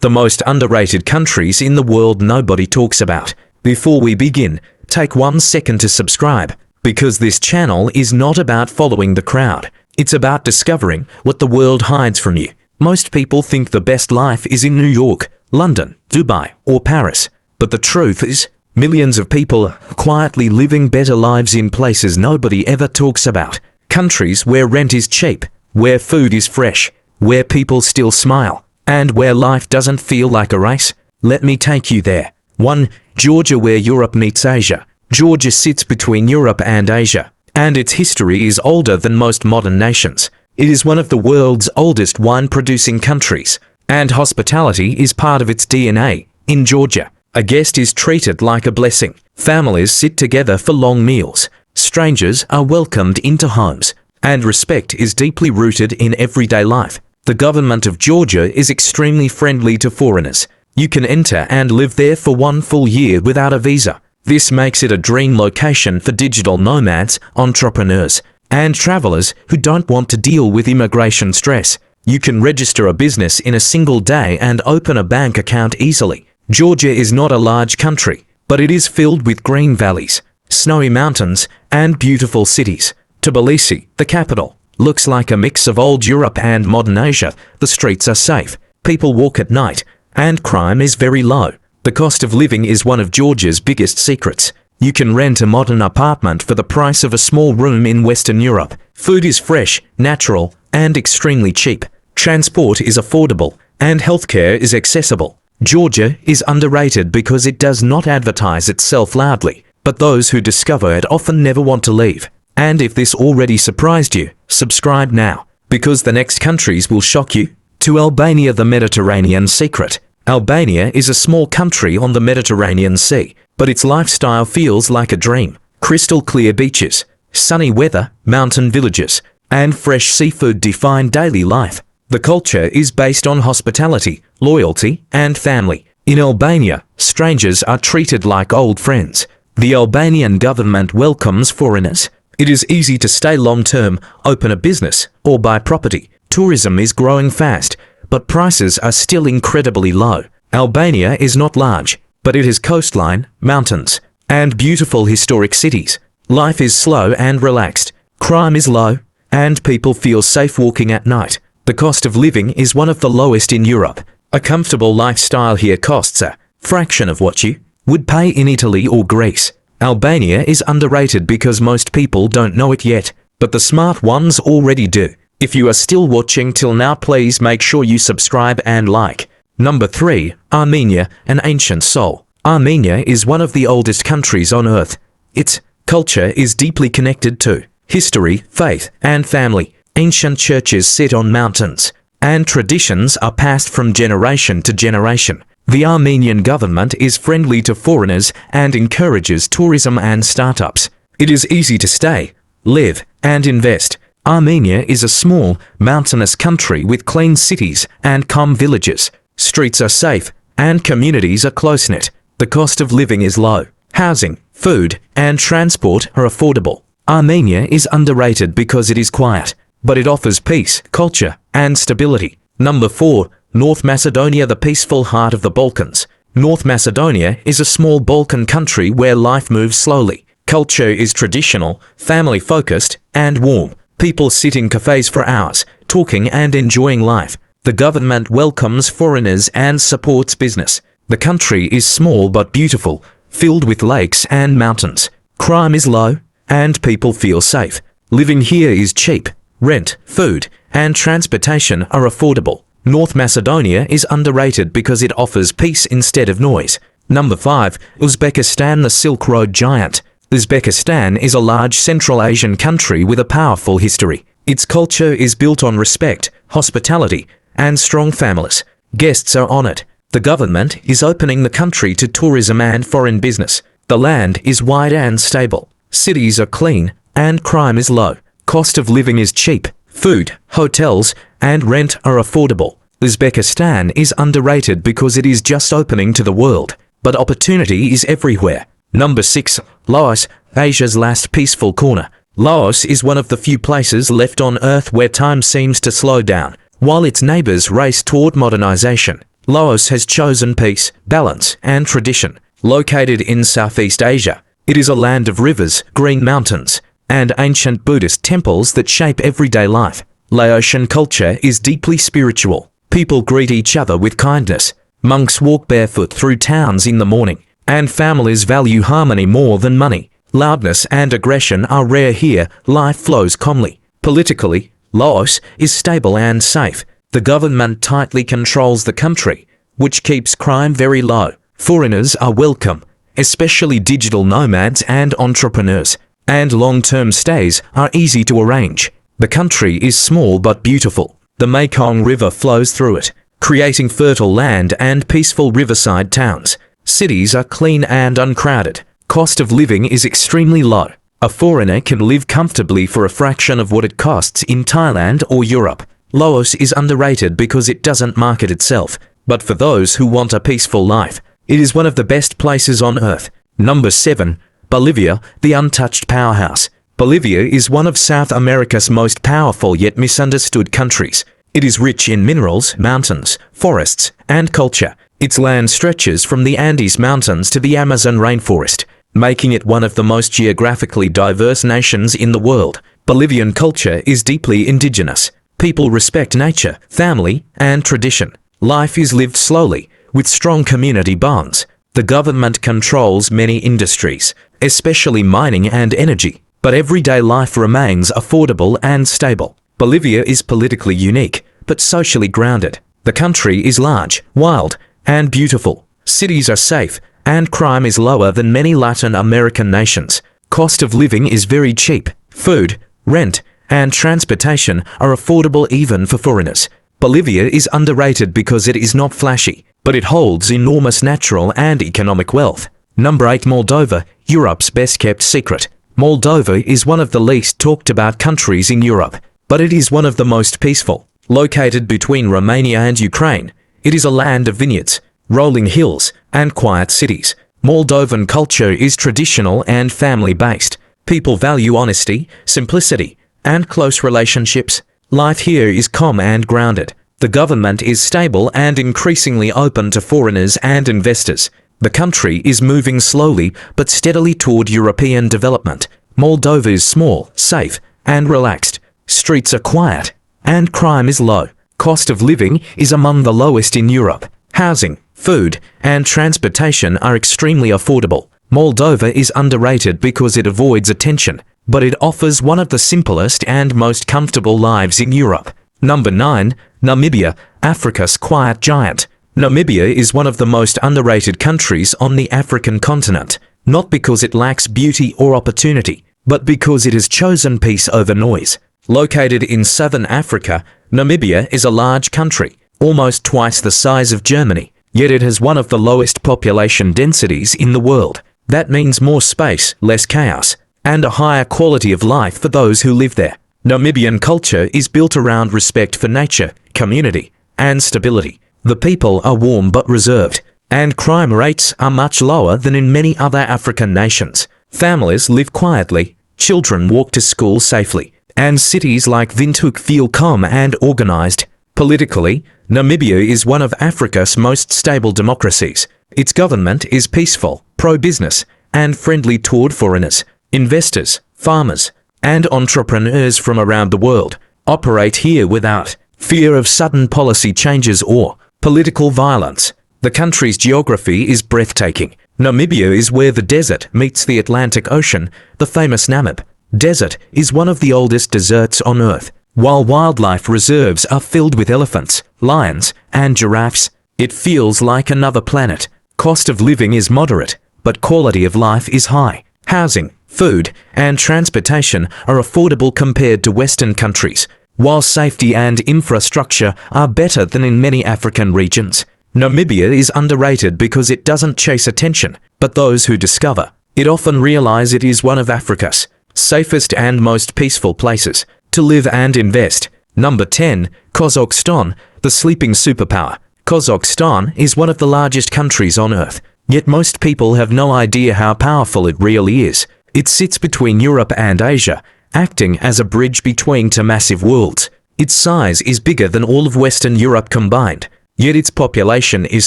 the most underrated countries in the world nobody talks about. Before we begin, take 1 second to subscribe, because this channel is not about following the crowd. It's about discovering what the world hides from you. Most people think the best life is in New York, London, Dubai, or Paris. But the truth is, millions of people are quietly living better lives in places nobody ever talks about. Countries where rent is cheap, where food is fresh, where people still smile, and where life doesn't feel like a race. Let me take you there. 1. Georgia, where Europe meets Asia. Georgia sits between Europe and Asia, and its history is older than most modern nations. It is one of the world's oldest wine-producing countries, and hospitality is part of its DNA. In Georgia, a guest is treated like a blessing. Families sit together for long meals. Strangers are welcomed into homes, and respect is deeply rooted in everyday life. The government of Georgia is extremely friendly to foreigners. You can enter and live there for 1 full year without a visa. This makes it a dream location for digital nomads, entrepreneurs, and travelers who don't want to deal with immigration stress. You can register a business in a single day and open a bank account easily. Georgia is not a large country, but it is filled with green valleys, snowy mountains, and beautiful cities. Tbilisi, the capital, looks like a mix of old Europe and modern Asia. The streets are safe, people walk at night, and crime is very low. The cost of living is one of Georgia's biggest secrets. You can rent a modern apartment for the price of a small room in Western Europe. Food is fresh, natural, and extremely cheap. Transport is affordable, and healthcare is accessible. Georgia is underrated because it does not advertise itself loudly, but those who discover it often never want to leave. And if this already surprised you, subscribe now, because the next countries will shock you. To Albania, the Mediterranean secret. Albania is a small country on the Mediterranean Sea, but its lifestyle feels like a dream. Crystal clear beaches, sunny weather, mountain villages, and fresh seafood define daily life. The culture is based on hospitality, loyalty, and family. In Albania, strangers are treated like old friends. The Albanian government welcomes foreigners. It is easy to stay long-term, open a business, or buy property. Tourism is growing fast, but prices are still incredibly low. Albania is not large, but it has coastline, mountains, and beautiful historic cities. Life is slow and relaxed. Crime is low, and people feel safe walking at night. The cost of living is one of the lowest in Europe. A comfortable lifestyle here costs a fraction of what you would pay in Italy or Greece. Albania is underrated because most people don't know it yet, but the smart ones already do. If you are still watching till now, please make sure you subscribe and like. Number 3. Armenia, an ancient soul. Armenia is one of the oldest countries on earth. Its culture is deeply connected to history, faith, and family. Ancient churches sit on mountains, and traditions are passed from generation to generation. The Armenian government is friendly to foreigners and encourages tourism and startups. It is easy to stay, live, and invest. Armenia is a small, mountainous country with clean cities and calm villages. Streets are safe, and communities are close-knit. The cost of living is low. Housing, food, and transport are affordable. Armenia is underrated because it is quiet, but it offers peace, culture, and stability. Number 4. North Macedonia, the peaceful heart of the Balkans. North Macedonia is a small Balkan country where life moves slowly. Culture is traditional, family-focused, and warm. People sit in cafes for hours, talking and enjoying life. The government welcomes foreigners and supports business. The country is small but beautiful, filled with lakes and mountains. Crime is low, and people feel safe. Living here is cheap. Rent, food, and transportation are affordable. North Macedonia is underrated because it offers peace instead of noise. Number 5. Uzbekistan, the Silk Road giant. Uzbekistan is a large Central Asian country with a powerful history. Its culture is built on respect, hospitality, and strong families. Guests are honored. The government is opening the country to tourism and foreign business. The land is wide and stable. Cities are clean, and crime is low. Cost of living is cheap. Food, hotels, and rent are affordable. Uzbekistan is underrated because it is just opening to the world, but opportunity is everywhere. Number 6. Laos, Asia's last peaceful corner. Laos is one of the few places left on Earth where time seems to slow down, while its neighbors race toward modernization. Laos has chosen peace, balance, and tradition. Located in Southeast Asia, it is a land of rivers, green mountains, and ancient Buddhist temples that shape everyday life. Laotian culture is deeply spiritual. People greet each other with kindness. Monks walk barefoot through towns in the morning, and families value harmony more than money. Loudness and aggression are rare here. Life flows calmly. Politically, Laos is stable and safe. The government tightly controls the country, which keeps crime very low. Foreigners are welcome, especially digital nomads and entrepreneurs, and long-term stays are easy to arrange. The country is small but beautiful. The Mekong River flows through it, creating fertile land and peaceful riverside towns. Cities are clean and uncrowded. Cost of living is extremely low. A foreigner can live comfortably for a fraction of what it costs in Thailand or Europe. Laos is underrated because it doesn't market itself, but for those who want a peaceful life, it is one of the best places on earth. Number 7. Bolivia, the untouched powerhouse. Bolivia is one of South America's most powerful yet misunderstood countries. It is rich in minerals, mountains, forests, and culture. Its land stretches from the Andes Mountains to the Amazon rainforest, making it one of the most geographically diverse nations in the world. Bolivian culture is deeply indigenous. People respect nature, family, and tradition. Life is lived slowly, with strong community bonds. The government controls many industries, especially mining and energy, but everyday life remains affordable and stable. Bolivia is politically unique, but socially grounded. The country is large, wild, and beautiful. Cities are safe, and crime is lower than many Latin American nations. Cost of living is very cheap. Food, rent, and transportation are affordable even for foreigners. Bolivia is underrated because it is not flashy, but it holds enormous natural and economic wealth. Number 8. Moldova, Europe's best-kept secret. Moldova is one of the least talked about countries in Europe, but it is one of the most peaceful. Located between Romania and Ukraine, it is a land of vineyards, rolling hills, and quiet cities. Moldovan culture is traditional and family-based. People value honesty, simplicity, and close relationships. Life here is calm and grounded. The government is stable and increasingly open to foreigners and investors. The country is moving slowly but steadily toward European development. Moldova is small, safe, and relaxed. Streets are quiet, and crime is low. Cost of living is among the lowest in Europe. Housing, food, and transportation are extremely affordable. Moldova is underrated because it avoids attention, but it offers one of the simplest and most comfortable lives in Europe. Number 9. Namibia, Africa's quiet giant. Namibia is one of the most underrated countries on the African continent, not because it lacks beauty or opportunity, but because it has chosen peace over noise. Located in southern Africa, Namibia is a large country, almost twice the size of Germany, yet it has one of the lowest population densities in the world. That means more space, less chaos, and a higher quality of life for those who live there. Namibian culture is built around respect for nature, community, and stability. The people are warm but reserved, and crime rates are much lower than in many other African nations. Families live quietly, children walk to school safely, and cities like Windhoek feel calm and organized. Politically, Namibia is one of Africa's most stable democracies. Its government is peaceful, pro-business, and friendly toward foreigners. Investors, farmers, and entrepreneurs from around the world operate here without fear of sudden policy changes or political violence. The country's geography is breathtaking. Namibia is where the desert meets the Atlantic Ocean. The famous Namib Desert is one of the oldest deserts on Earth. While wildlife reserves are filled with elephants, lions, and giraffes, it feels like another planet. Cost of living is moderate, but quality of life is high. Housing, food, and transportation are affordable compared to Western countries, while safety and infrastructure are better than in many African regions. Namibia is underrated because it doesn't chase attention, but those who discover it often realize it is one of Africa's safest and most peaceful places to live and invest. Number 10. Kazakhstan, the sleeping superpower. Kazakhstan is one of the largest countries on Earth, yet most people have no idea how powerful it really is. It sits between Europe and Asia, acting as a bridge between two massive worlds. Its size is bigger than all of Western Europe combined, Yet its population is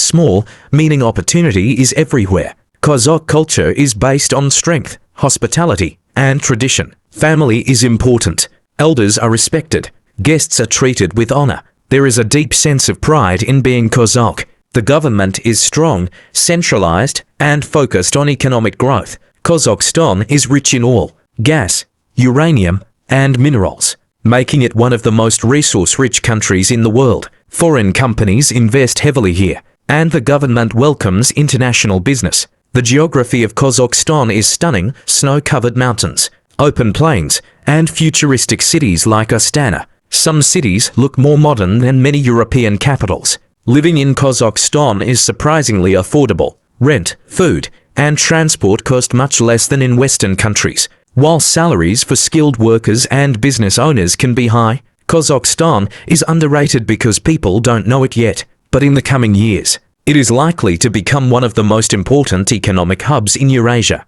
small, meaning opportunity is everywhere. Kazakh culture is based on strength, hospitality, and tradition. Family is important. Elders are respected. Guests are treated with honor. There is a deep sense of pride in being Kazakh. The government is strong, centralized, and focused on economic growth. Kazakhstan is rich in oil, gas, uranium, and minerals, making it one of the most resource-rich countries in the world. Foreign companies invest heavily here, and the government welcomes international business. The geography of Kazakhstan is stunning: snow-covered mountains, open plains, and futuristic cities like Astana. Some cities look more modern than many European capitals. Living in Kazakhstan is surprisingly affordable. Rent, food, and transport cost much less than in Western countries. While salaries for skilled workers and business owners can be high, Kazakhstan is underrated because people don't know it yet. But in the coming years, it is likely to become one of the most important economic hubs in Eurasia.